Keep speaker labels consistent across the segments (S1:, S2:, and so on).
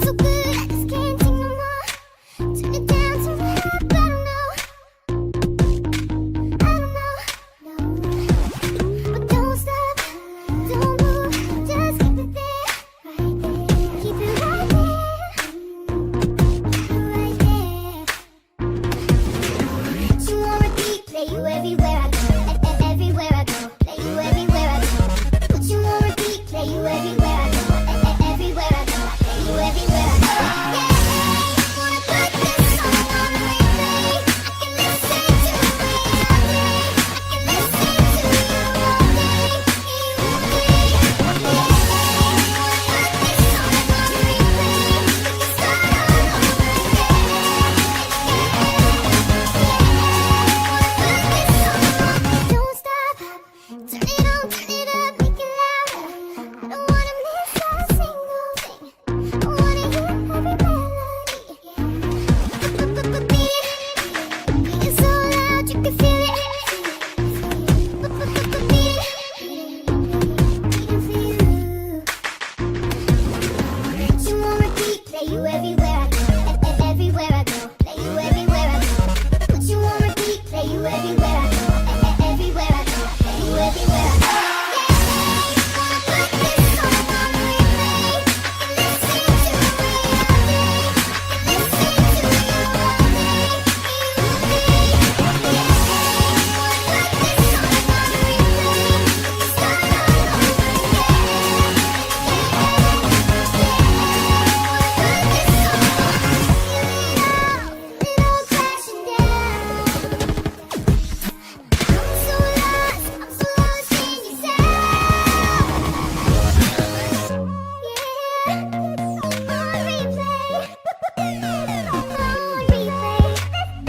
S1: so good, I just can't take no more. Turn it down, turn it up, I don't know. I don't know, no. But don't stop, don't move, just keep it there, right there. Keep it right there, right there. You on repeat, play you everywhere I go, everywhere I go, play you everywhere I go. Put you on repeat, play you everywhere I go, everywhere I go, play you everywhere I go. Yeah, wanna put this song on replay. I can listen to it all day. I can listen to you all day, you all day. Yeah, wanna put this song on replay. We can start all over again. Don't stop, turn it on, turn it up, make it louder. I don't wanna miss a single thing. I wanna hear every melody. Beat it so loud you can feel it. Beat it for you. You on repeat, play you everywhere I go, everywhere I go, play you everywhere I go. Put you on repeat, play you everywhere I go, everywhere I go, play you everywhere I go. Yeah, wanna put this song on replay. I can listen to it all day. I can listen to you all day, you all day. Yeah, wanna put this song on replay. We can start all over again. It all crashing down. I'm so lost in your sound. Yeah, on replay, on replay.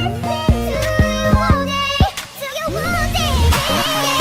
S1: Listen to you all day, till you all day. Yeah.